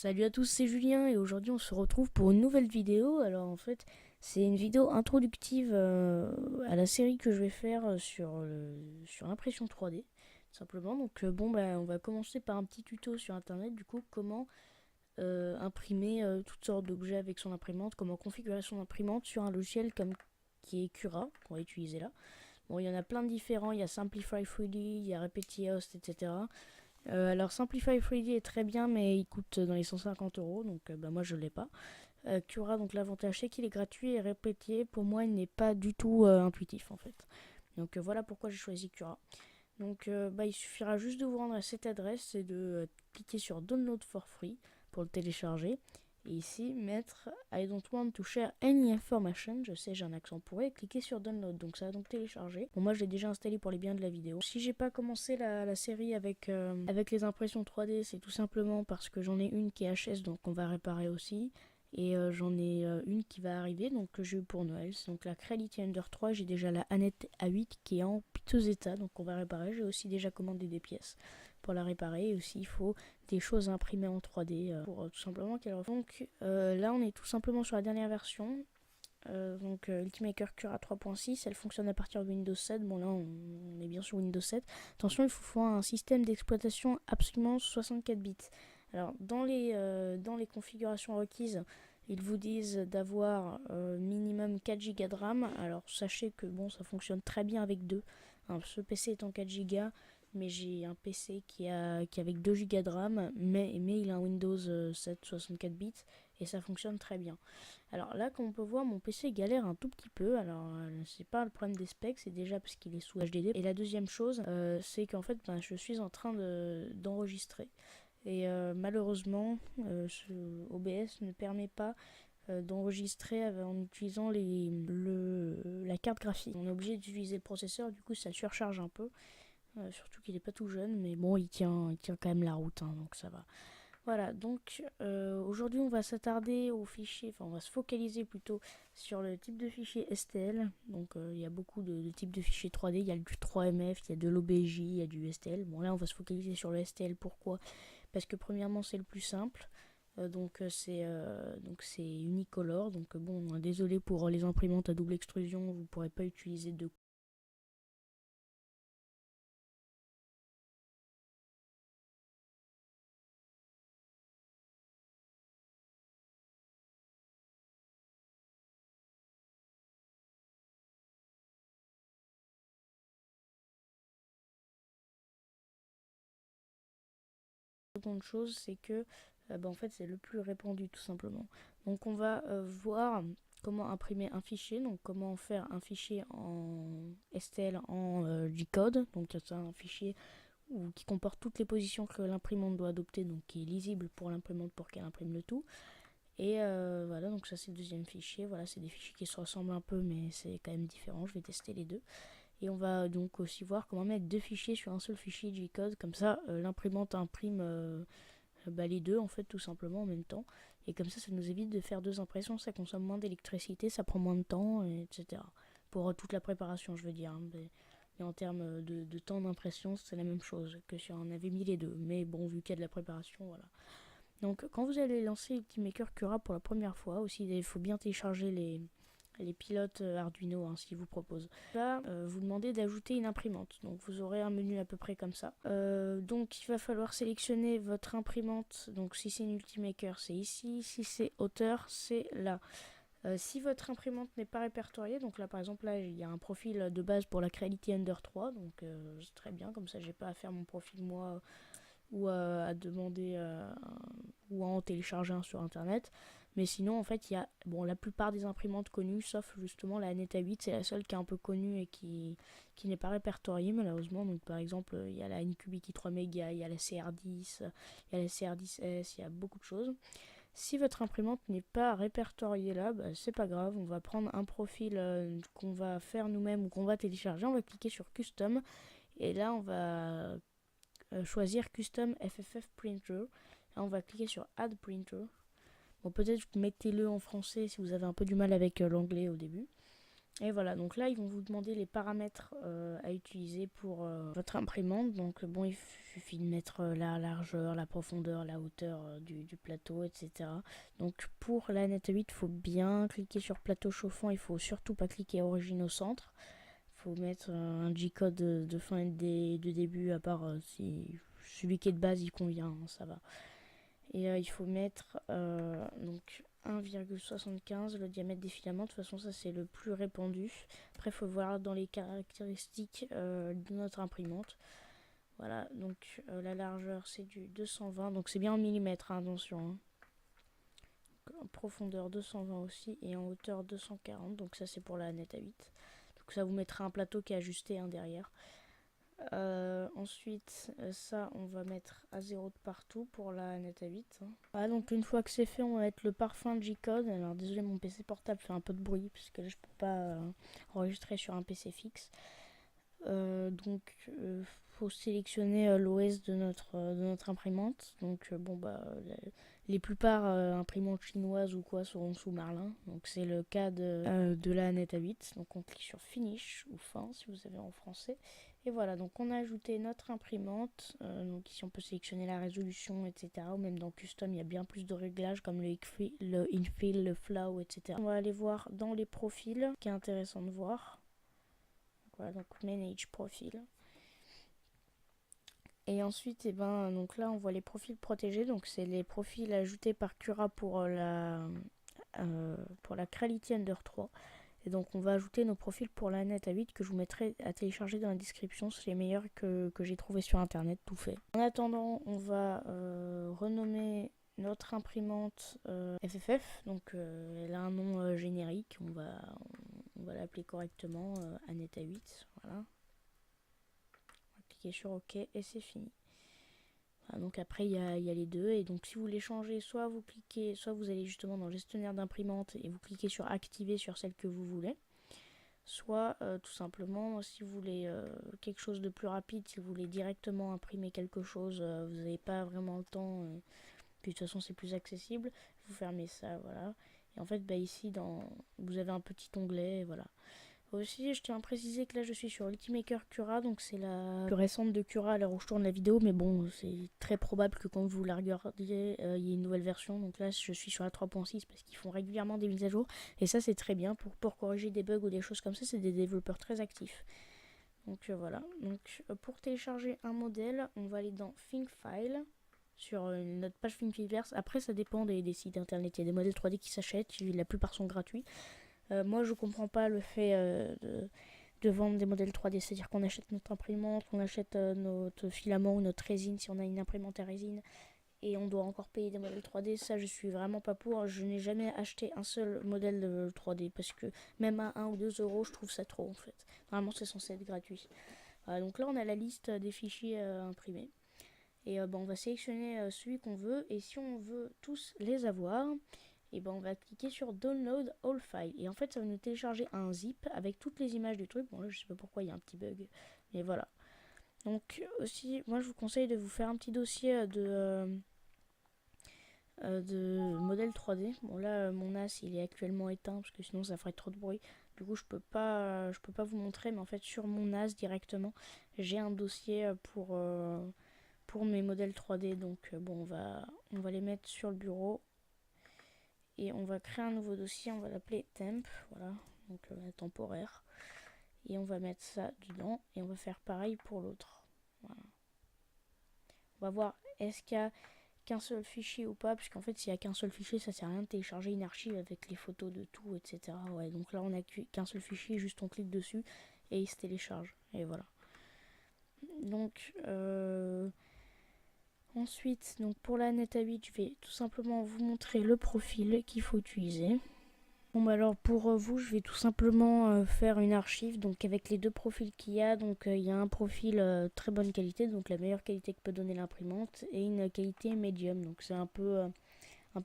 Salut à tous, c'est Julien et aujourd'hui on se retrouve pour une nouvelle vidéo. Alors en fait c'est une vidéo introductive à la série que je vais faire sur l'impression 3D tout simplement. Donc on va commencer par un petit tuto sur internet du coup comment imprimer toutes sortes d'objets avec son imprimante, comment configurer son imprimante sur un logiciel comme qui est Cura qu'on va utiliser là. Bon, il y en a plein de différents, il y a Simplify 3D, il y a Repetihost, etc. Alors Simplify 3D est très bien mais il coûte dans les 150 €, donc moi je l'ai pas. Cura, donc l'avantage c'est qu'il est gratuit et répété, pour moi il n'est pas du tout intuitif en fait. Donc voilà pourquoi j'ai choisi Cura. Donc il suffira juste de vous rendre à cette adresse et de cliquer sur Download for Free pour le télécharger. Et ici, mettre I don't want to share any information. Je sais, j'ai un accent pourri. Cliquez sur Download. Donc ça va donc télécharger. Bon, moi je l'ai déjà installé pour les biens de la vidéo. Si j'ai pas commencé la série avec les impressions 3D, c'est tout simplement parce que j'en ai une qui est HS, donc on va réparer aussi. Et j'en ai une qui va arriver, donc que j'ai eu pour Noël. C'est donc la Creality Ender 3. J'ai déjà la Annette A8 qui est en piteux état, donc on va réparer. J'ai aussi déjà commandé des pièces pour la réparer. Et aussi, il faut des choses imprimées en 3D pour tout simplement qu'elle refait. Donc là, on est tout simplement sur la dernière version. Ultimaker Cura 3.6, elle fonctionne à partir de Windows 7. Bon, là, on est bien sur Windows 7. Attention, il faut un système d'exploitation absolument 64 bits. Alors, dans les configurations requises, ils vous disent d'avoir minimum 4 Go de RAM. Alors, sachez que bon, ça fonctionne très bien avec 2. Alors, ce PC est en 4 Go, mais j'ai un PC qui est avec 2 Go de RAM, mais il a un Windows 7 64 bits et ça fonctionne très bien. Alors là, comme on peut voir, mon PC galère un tout petit peu. Alors, c'est pas le problème des specs, c'est déjà parce qu'il est sous HDD. Et la deuxième chose, c'est qu'en fait, je suis en train d'enregistrer. Et malheureusement, ce OBS ne permet pas d'enregistrer en utilisant la carte graphique. On est obligé d'utiliser le processeur, du coup ça surcharge un peu. Surtout qu'il n'est pas tout jeune, mais bon, il tient quand même la route, hein, donc ça va. Voilà, donc aujourd'hui on va s'attarder au fichier, enfin on va se focaliser plutôt sur le type de fichier STL. Donc il y a beaucoup de types de fichiers 3D, il y a du 3MF, il y a de l'OBJ, il y a du STL. Bon là on va se focaliser sur le STL, pourquoi? Parce que premièrement c'est le plus simple, c'est unicolore. Donc bon, désolé pour les imprimantes à double extrusion, vous ne pourrez pas utiliser de seconde chose, c'est que en fait c'est le plus répandu tout simplement. Donc on va voir comment imprimer un fichier, donc comment faire un fichier en STL en G-code, donc c'est un fichier qui comporte toutes les positions que l'imprimante doit adopter, donc qui est lisible pour l'imprimante pour qu'elle imprime le tout. Et voilà, donc ça c'est le deuxième fichier. Voilà, c'est des fichiers qui se ressemblent un peu, mais c'est quand même différent. Je vais tester les deux. Et on va donc aussi voir comment mettre deux fichiers sur un seul fichier G-code. Comme ça, l'imprimante imprime les deux en fait tout simplement en même temps. Et comme ça nous évite de faire deux impressions. Ça consomme moins d'électricité, ça prend moins de temps, etc. Pour toute la préparation, je veux dire. Mais en termes de temps d'impression, c'est la même chose que si on avait mis les deux. Mais bon, vu qu'il y a de la préparation, voilà. Donc quand vous allez lancer Ultimaker Cura pour la première fois, aussi il faut bien télécharger les pilotes Arduino, hein, ce qu'il vous propose. Là, vous demandez d'ajouter une imprimante. Donc vous aurez un menu à peu près comme ça. Donc il va falloir sélectionner votre imprimante. Donc si c'est une Ultimaker, c'est ici. Si c'est Auteur, c'est là. Si votre imprimante n'est pas répertoriée, donc là par exemple là il y a un profil de base pour la Creality Ender 3, donc c'est très bien, comme ça j'ai pas à faire mon profil moi ou à demander ou à en télécharger un sur internet. Mais sinon en fait il y a la plupart des imprimantes connues, sauf justement la Neta 8, c'est la seule qui est un peu connue et qui n'est pas répertoriée malheureusement. Donc par exemple il y a la Incubiki 3 mégas, il y a la CR10, il y a la CR10S, il y a beaucoup de choses. Si votre imprimante n'est pas répertoriée là, c'est pas grave, on va prendre un profil qu'on va faire nous-mêmes ou qu'on va télécharger, on va cliquer sur Custom et là on va choisir Custom FFF Printer. Là on va cliquer sur Add Printer. Bon, peut-être mettez-le en français si vous avez un peu du mal avec l'anglais au début. Et voilà, donc là ils vont vous demander les paramètres à utiliser pour votre imprimante. Donc bon, il suffit de mettre la largeur, la profondeur, la hauteur du plateau, etc. Donc pour la Neta 8, il faut bien cliquer sur plateau chauffant, il faut surtout pas cliquer origine au centre. Il faut mettre un G-code de fin et de début, à part si celui qui est de base il convient, hein, ça va. Et il faut mettre donc 1,75 le diamètre des filaments. De toute façon, ça c'est le plus répandu. Après, il faut voir dans les caractéristiques de notre imprimante. Voilà, donc la largeur c'est du 220, donc c'est bien en millimètres, hein, attention. Hein. En profondeur 220 aussi et en hauteur 240, donc ça c'est pour la Neta 8. Donc ça vous mettra un plateau qui est ajusté derrière. Ensuite, ça, on va mettre à 0 de partout pour la Neta 8. Voilà, donc une fois que c'est fait, on va mettre le parfum G-code. Alors désolé, mon PC portable fait un peu de bruit parce que là, je peux pas enregistrer sur un PC fixe. Donc, faut sélectionner l'OS de notre imprimante. Donc, bon, bah, les plupart imprimantes chinoises ou quoi seront sous Marlin. Donc, c'est le cas de la Neta 8. Donc, on clique sur Finish ou Fin si vous avez en français. Et voilà, donc on a ajouté notre imprimante. Donc, ici, on peut sélectionner la résolution, etc. Ou même dans Custom, il y a bien plus de réglages comme le infill, le flow, etc. On va aller voir dans les profils, qui est intéressant de voir. Voilà, donc Manage Profil. Et ensuite, donc là, on voit les profils protégés. Donc, c'est les profils ajoutés par Cura pour la Creality Ender 3. Et donc, on va ajouter nos profils pour la Neta 8 que je vous mettrai à télécharger dans la description. C'est les meilleurs que j'ai trouvé sur internet, tout fait. En attendant, on va renommer notre imprimante FFF. Donc, elle a un nom générique. On va l'appeler correctement Neta 8. Voilà. Sur OK et c'est fini. Voilà, donc après il y a les deux et donc si vous voulez changer, soit vous cliquez, soit vous allez justement dans le gestionnaire d'imprimante et vous cliquez sur activer sur celle que vous voulez, soit tout simplement si vous voulez quelque chose de plus rapide, si vous voulez directement imprimer quelque chose, vous n'avez pas vraiment le temps, puis de toute façon c'est plus accessible, vous fermez ça, voilà. Et en fait ici vous avez un petit onglet, voilà. Aussi, je tiens à préciser que là je suis sur Ultimaker Cura, donc c'est la plus récente de Cura à l'heure où je tourne la vidéo, mais bon, c'est très probable que quand vous la regardiez, il y ait une nouvelle version. Donc là, je suis sur la 3.6 parce qu'ils font régulièrement des mises à jour, et ça c'est très bien pour corriger des bugs ou des choses comme ça. C'est des développeurs très actifs. Donc voilà. Donc pour télécharger un modèle, on va aller dans Think File sur notre page Thingiverse. Après, ça dépend des sites internet. Il y a des modèles 3D qui s'achètent, la plupart sont gratuits. Moi, je comprends pas le fait de vendre des modèles 3D, c'est-à-dire qu'on achète notre imprimante, on achète notre filament ou notre résine si on a une imprimante à résine, et on doit encore payer des modèles 3D. Ça, je suis vraiment pas pour. Je n'ai jamais acheté un seul modèle de 3D parce que même à 1 ou 2 euros, je trouve ça trop en fait. Normalement, c'est censé être gratuit. Voilà, donc là, on a la liste des fichiers imprimés. Et on va sélectionner celui qu'on veut, et si on veut tous les avoir, et on va cliquer sur Download All Files. Et en fait, ça va nous télécharger un zip avec toutes les images du truc. Bon, là, je sais pas pourquoi il y a un petit bug, mais voilà. Donc, aussi, moi, je vous conseille de vous faire un petit dossier de modèle 3D. Bon, là, mon NAS, il est actuellement éteint parce que sinon, ça ferait trop de bruit. Du coup, je peux pas vous montrer, mais en fait, sur mon NAS directement, j'ai un dossier pour mes modèles 3D. Donc, on va les mettre sur le bureau. Et on va créer un nouveau dossier, on va l'appeler temp, voilà, donc temporaire. Et on va mettre ça dedans et on va faire pareil pour l'autre. Voilà. On va voir est-ce qu'il y a qu'un seul fichier ou pas, puisqu'en fait s'il n'y a qu'un seul fichier, ça sert à rien de télécharger une archive avec les photos de tout, etc. Ouais, donc là on a qu'un seul fichier, juste on clique dessus et il se télécharge. Et voilà. Donc ensuite, donc pour la Neta 8, je vais tout simplement vous montrer le profil qu'il faut utiliser. Bon alors pour vous, je vais tout simplement faire une archive donc avec les deux profils qu'il y a. Donc il y a un profil très bonne qualité, donc la meilleure qualité que peut donner l'imprimante, et une qualité médium, donc c'est un peu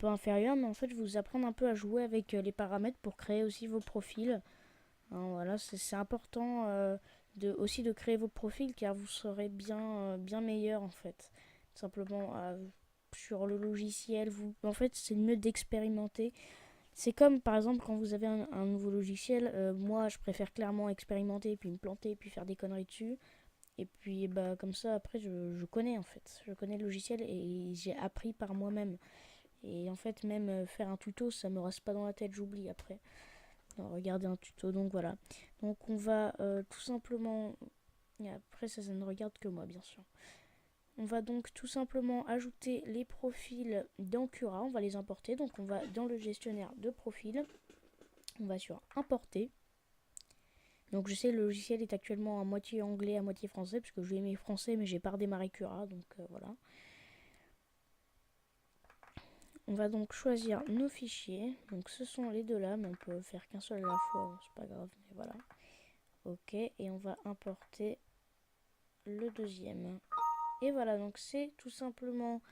inférieur, mais en fait je vais vous apprendre un peu à jouer avec les paramètres pour créer aussi vos profils. Hein, voilà, c'est important aussi de créer vos profils car vous serez bien meilleur en fait. Simplement sur le logiciel, en fait c'est mieux d'expérimenter. C'est comme par exemple quand vous avez un nouveau logiciel, moi je préfère clairement expérimenter, puis me planter, puis faire des conneries dessus. Et puis bah comme ça après je connais en fait. Je connais le logiciel et j'ai appris par moi-même. Et en fait même faire un tuto ça me reste pas dans la tête, j'oublie après. Non, regarder un tuto, donc voilà. Donc on va tout simplement... Et après ça ne regarde que moi bien sûr. On va donc tout simplement ajouter les profils dans Cura, on va les importer. Donc on va dans le gestionnaire de profils, on va sur importer. Donc je sais le logiciel est actuellement à moitié anglais, à moitié français, parce que je l'ai mis français mais j'ai pas redémarré Cura, donc voilà. On va donc choisir nos fichiers, donc ce sont les deux là, mais on peut faire qu'un seul à la fois, c'est pas grave, mais voilà. Ok, et on va importer le deuxième. Et voilà, donc c'est tout simplement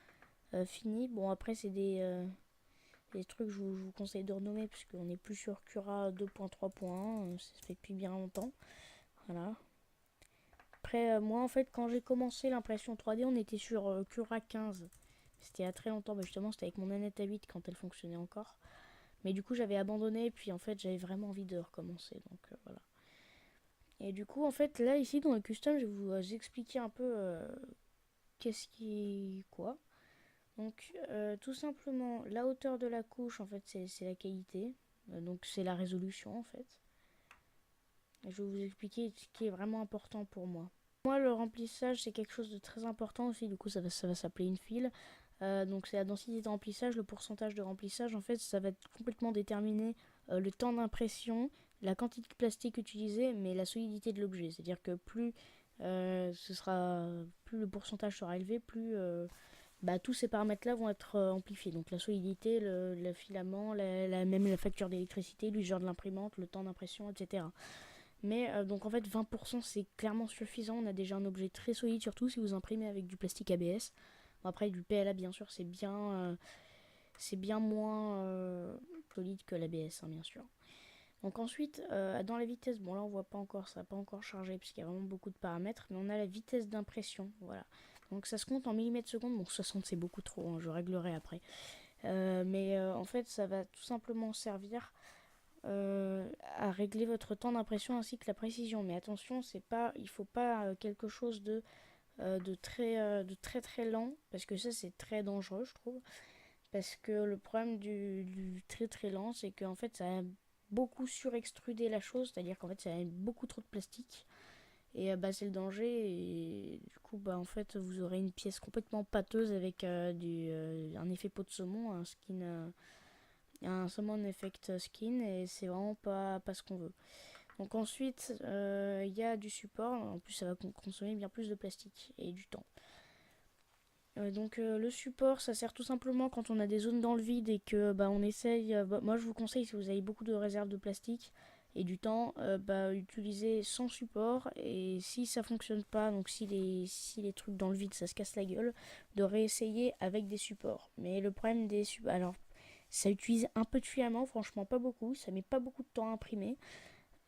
fini. Bon, après, c'est des trucs que je vous conseille de renommer, puisqu'on n'est plus sur Cura 2.3.1, ça se fait depuis bien longtemps. Voilà. Après, moi, en fait, quand j'ai commencé l'impression 3D, on était sur Cura 15. C'était il y a très longtemps, mais justement, c'était avec mon Nanette A8 quand elle fonctionnait encore. Mais du coup, j'avais abandonné, puis en fait, j'avais vraiment envie de recommencer, donc voilà. Et du coup, en fait, là, ici, dans le custom, je vais vous expliquer un peu qu'est-ce qui... quoi. Donc, tout simplement, la hauteur de la couche, en fait, c'est la qualité. Donc, c'est la résolution, en fait. Et je vais vous expliquer ce qui est vraiment important pour moi. Moi, le remplissage, c'est quelque chose de très important aussi. Du coup, ça va s'appeler une file. Donc, c'est la densité de remplissage, le pourcentage de remplissage. En fait, ça va être complètement déterminer le temps d'impression, la quantité de plastique utilisée, mais la solidité de l'objet. C'est-à-dire que plus le pourcentage sera élevé, plus bah, tous ces paramètres-là vont être amplifiés. Donc la solidité, le filament, même la facture d'électricité, l'usure de l'imprimante, le temps d'impression, etc. Mais donc en fait 20% c'est clairement suffisant. On a déjà un objet très solide, surtout si vous imprimez avec du plastique ABS. Bon, après du PLA bien sûr c'est bien moins solide que l'ABS hein, bien sûr. Donc ensuite dans la vitesse, bon là on voit pas encore, ça n'a pas encore chargé puisqu'il y a vraiment beaucoup de paramètres, mais on a la vitesse d'impression, voilà. Donc ça se compte en millimètres secondes, bon 60 c'est beaucoup trop, hein, je réglerai après. Mais en fait ça va tout simplement servir à régler votre temps d'impression ainsi que la précision. Mais attention, il faut pas quelque chose de très très lent, parce que ça c'est très dangereux je trouve. Parce que le problème du très très lent, c'est qu'en fait ça a beaucoup surextrudé la chose, c'est-à-dire qu'en fait ça a beaucoup trop de plastique. Et bah, c'est le danger, et du coup bah, en fait vous aurez une pièce complètement pâteuse avec un effet peau de saumon, un summon effect skin, et c'est vraiment pas ce qu'on veut. Donc ensuite, il y a du support. En plus, ça va consommer bien plus de plastique et du temps. Donc le support, ça sert tout simplement quand on a des zones dans le vide et que bah, on essaye. Moi, je vous conseille si vous avez beaucoup de réserves de plastique et du temps, bah, utilisez sans support. Et si ça fonctionne pas, donc si les trucs dans le vide, ça se casse la gueule, de réessayer avec des supports. Mais le problème des supports, alors ça utilise un peu de filament, franchement pas beaucoup, ça met pas beaucoup de temps à imprimer.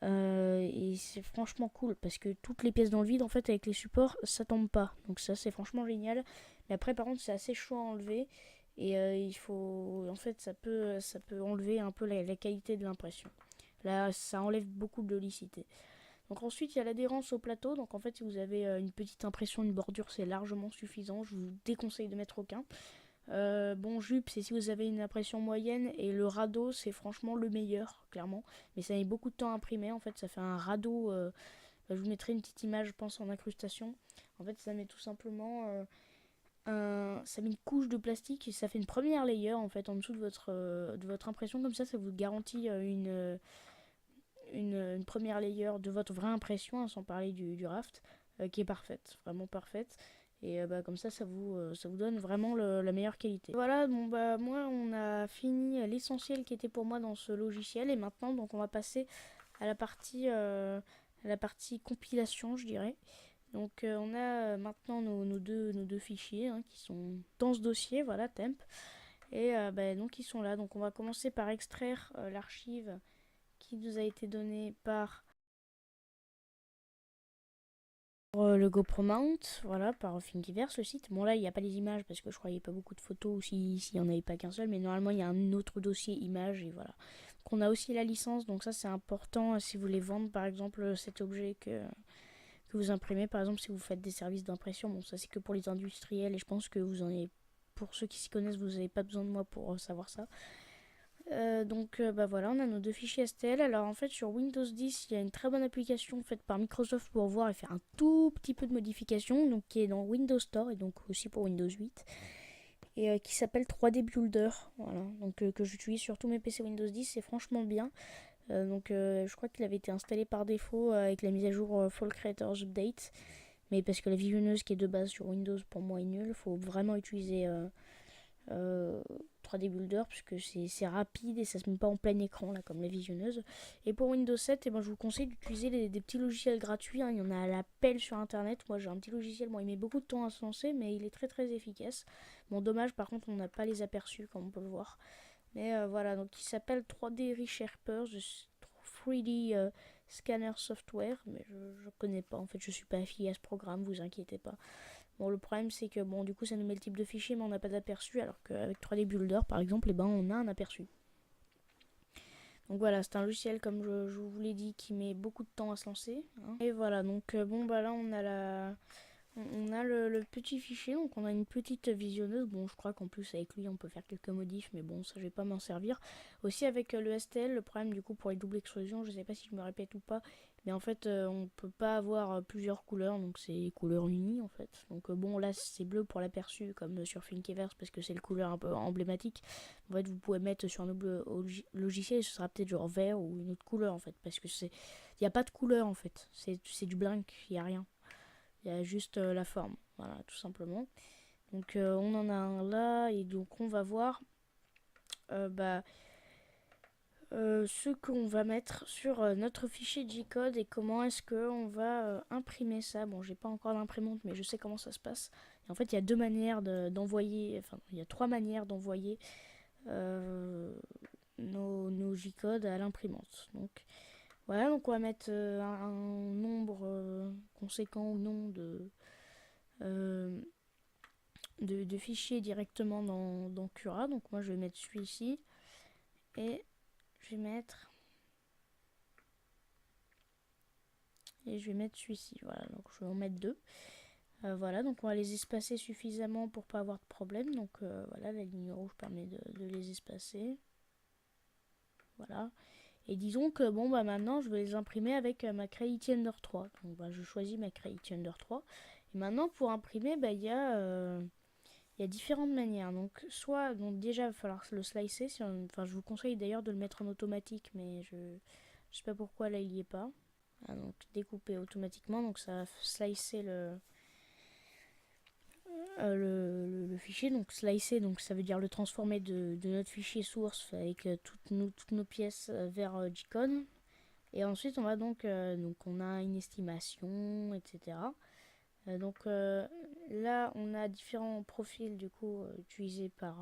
Et c'est franchement cool parce que toutes les pièces dans le vide, en fait, avec les supports, ça tombe pas. Donc ça, c'est franchement génial. Mais après, par contre, c'est assez chaud à enlever. Et il faut. En fait, ça peut enlever un peu la qualité de l'impression. Là, ça enlève beaucoup de l'olicité. Donc ensuite, il y a l'adhérence au plateau. Donc en fait, si vous avez une petite impression, une bordure, c'est largement suffisant. Je vous déconseille de mettre aucun. Bon, jupe, c'est si vous avez une impression moyenne, et le radeau, c'est franchement le meilleur, clairement. Mais ça met beaucoup de temps à imprimer, en fait, ça fait un radeau. Je vous mettrai une petite image, je pense, en incrustation. En fait, ça met tout simplement ça met une couche de plastique et ça fait une première layer, en fait, en dessous de votre impression. Comme ça vous garantit une première layer de votre vraie impression, hein, sans parler du raft, qui est parfaite, vraiment parfaite. Et bah, comme ça vous donne vraiment la meilleure qualité. Voilà, bon bah moi on a fini l'essentiel qui était pour moi dans ce logiciel, et maintenant donc on va passer à la partie compilation, je dirais. Donc on a maintenant nos deux fichiers hein, qui sont dans ce dossier, voilà, temp. Et bah, donc ils sont là. Donc on va commencer par extraire l'archive qui nous a été donnée par Le GoPro Mount, voilà, par Thingiverse, le site. Bon, là, il n'y a pas les images parce que je crois qu'il n'y a pas beaucoup de photos, s'il n'y en avait pas qu'un seul, mais normalement, il y a un autre dossier images et voilà. Donc, on a aussi la licence, donc ça, c'est important si vous voulez vendre, par exemple, cet objet que vous imprimez. Par exemple, si vous faites des services d'impression, bon, ça, c'est que pour les industriels et je pense que vous en avez, pour ceux qui s'y connaissent, vous n'avez pas besoin de moi pour savoir ça. Bah voilà, on a nos deux fichiers STL. Alors en fait sur Windows 10, il y a une très bonne application faite par Microsoft pour voir et faire un tout petit peu de modification, donc qui est dans Windows Store et donc aussi pour Windows 8 et qui s'appelle 3D Builder. Voilà, donc que j'utilise sur tous mes PC Windows 10, c'est franchement bien. Je crois qu'il avait été installé par défaut avec la mise à jour Fall Creators Update, mais parce que la visionneuse qui est de base sur Windows pour moi est nulle, il faut vraiment utiliser 3D Builder puisque c'est rapide et ça se met pas en plein écran là comme la visionneuse. Et pour Windows 7, eh ben, je vous conseille d'utiliser des petits logiciels gratuits, hein. Il y en a à l'appel sur internet. Moi j'ai un petit logiciel, bon, il met beaucoup de temps à se lancer mais il est très très efficace. Bon, dommage, par contre on n'a pas les aperçus comme on peut le voir. Mais voilà, donc il s'appelle 3D Resharper, 3D Scanner Software, mais je connais pas, en fait je suis pas affilié à ce programme, vous inquiétez pas. Bon, le problème c'est que bon, du coup ça nous met le type de fichier mais on n'a pas d'aperçu, alors qu'avec 3D Builder par exemple, eh ben, on a un aperçu. Donc voilà, c'est un logiciel comme je vous l'ai dit qui met beaucoup de temps à se lancer, hein. Et voilà, donc bon bah là on a le petit fichier, donc on a une petite visionneuse. Bon, je crois qu'en plus avec lui on peut faire quelques modifs, mais bon, ça je vais pas m'en servir. Aussi avec le STL, le problème du coup pour les doubles extrusions, je sais pas si je me répète ou pas, mais en fait on peut pas avoir plusieurs couleurs, donc c'est couleur unies en fait. Donc bon, là c'est bleu pour l'aperçu comme sur Thingiverse parce que c'est le couleur un peu emblématique. En fait, vous pouvez mettre sur un double logiciel, ce sera peut-être genre vert ou une autre couleur en fait, parce que il n'y a pas de couleur en fait, c'est du blank, il n'y a rien. Il y a juste la forme, voilà, tout simplement. Donc on en a un là, et donc on va voir bah, ce qu'on va mettre sur notre fichier G-code et comment est-ce qu'on va imprimer ça. Bon, j'ai pas encore d'imprimante, mais je sais comment ça se passe. Et en fait, il y a deux manières d'envoyer, enfin, il y a trois manières d'envoyer nos G-codes à l'imprimante. Donc voilà, donc on va mettre un nombre conséquent ou non euh, de fichiers directement dans Cura. Donc moi je vais mettre celui-ci et je vais mettre celui-ci. Voilà, donc je vais en mettre deux. Voilà, donc on va les espacer suffisamment pour pas avoir de problème. Donc voilà, la ligne rouge permet de les espacer. Voilà. Et disons que bon bah maintenant je vais les imprimer avec ma Creality Ender 3. Donc bah, je choisis ma Creality Ender 3. Et maintenant pour imprimer, bah il y a différentes manières. Donc, soit, donc déjà, il va falloir le slicer. Enfin, je vous conseille d'ailleurs de le mettre en automatique, mais je sais pas pourquoi là il y est pas. Ah, donc, découper automatiquement. Donc, ça va slicer le fichier. Donc, slicer, donc ça veut dire le transformer de notre fichier source avec toutes nos pièces vers G-code. Et ensuite, on va donc on a une estimation, etc. Là, on a différents profils du coup utilisés par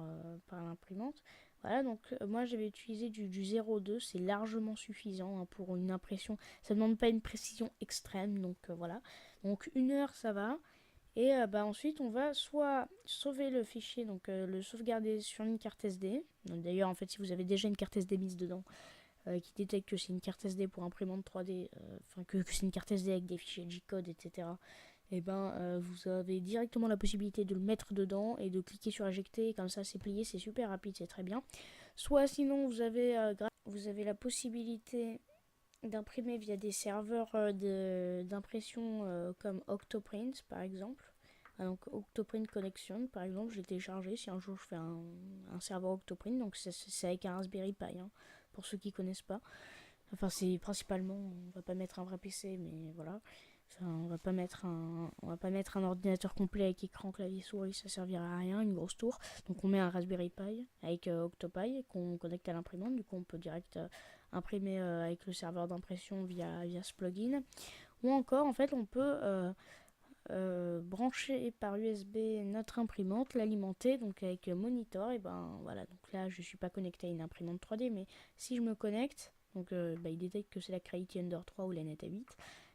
l'imprimante. Voilà, donc moi j'avais utilisé du 0,2, c'est largement suffisant, hein, pour une impression. Ça ne demande pas une précision extrême, donc voilà. Donc 1 heure ça va. Et bah, ensuite on va soit sauver le fichier, donc le sauvegarder sur une carte SD. D'ailleurs en fait si vous avez déjà une carte SD mise dedans, qui détecte que c'est une carte SD pour imprimante 3D, enfin que c'est une carte SD avec des fichiers G-code, etc. Et ben vous avez directement la possibilité de le mettre dedans et de cliquer sur éjecter, comme ça c'est plié, c'est super rapide, c'est très bien. Soit sinon vous avez la possibilité d'imprimer via des serveurs d'impression comme Octoprint par exemple. Donc Octoprint Connection par exemple, je l'ai téléchargé si un jour je fais un serveur Octoprint, donc c'est avec un Raspberry Pi, hein, pour ceux qui connaissent pas. Enfin c'est principalement, on va pas mettre un vrai PC, mais voilà. Enfin, on va pas mettre un ordinateur complet avec écran, clavier, souris, ça servira à rien, une grosse tour. Donc on met un Raspberry Pi avec Octopi qu'on connecte à l'imprimante. Du coup on peut direct imprimer avec le serveur d'impression via ce plugin. Ou encore en fait on peut brancher par USB notre imprimante, l'alimenter donc avec monitor. Et ben voilà, donc là je suis pas connecté à une imprimante 3D, mais si je me connecte, donc il détecte que c'est la Creality Ender 3 ou la NetA8.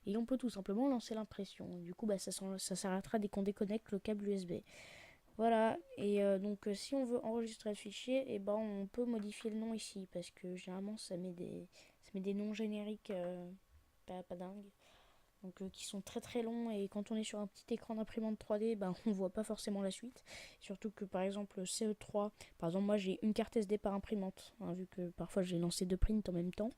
et on peut tout simplement lancer l'impression. Du coup, bah, ça s'arrêtera dès qu'on déconnecte le câble USB. Voilà, et donc si on veut enregistrer le fichier, et ben on peut modifier le nom ici, parce que généralement ça met des noms génériques pas dingues, donc qui sont très très longs, et quand on est sur un petit écran d'imprimante 3D, ben on voit pas forcément la suite. Surtout que par exemple CE3, par exemple moi j'ai une carte SD par imprimante, hein, vu que parfois j'ai lancé deux prints en même temps.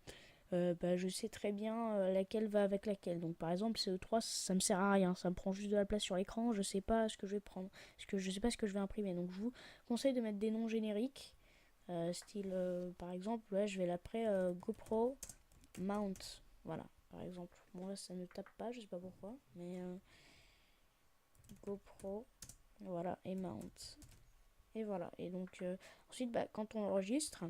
Bah, je sais très bien laquelle va avec laquelle. Donc par exemple CE3 ça me sert à rien, ça me prend juste de la place sur l'écran, je sais pas ce que je vais prendre, parce que je sais pas ce que je vais imprimer. Donc je vous conseille de mettre des noms génériques, style par exemple ouais, je vais l'appeler GoPro Mount. Voilà, par exemple. Bon là ça ne tape pas, je sais pas pourquoi, mais GoPro, voilà, et Mount. Et voilà, et donc ensuite bah, quand on enregistre,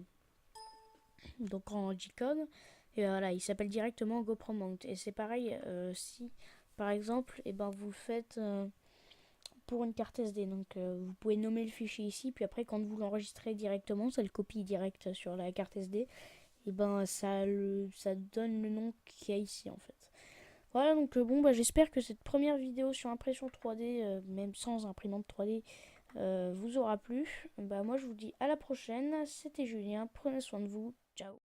donc en G-code, et voilà, il s'appelle directement GoPro Mount. Et c'est pareil si par exemple et ben, vous le faites pour une carte SD. Donc vous pouvez nommer le fichier ici, puis après quand vous l'enregistrez directement, ça le copie direct sur la carte SD, et ben ça donne le nom qu'il y a ici en fait. Voilà, donc bon bah j'espère que cette première vidéo sur impression 3D, même sans imprimante 3D, vous aura plu. Bah moi je vous dis à la prochaine, c'était Julien, prenez soin de vous, ciao.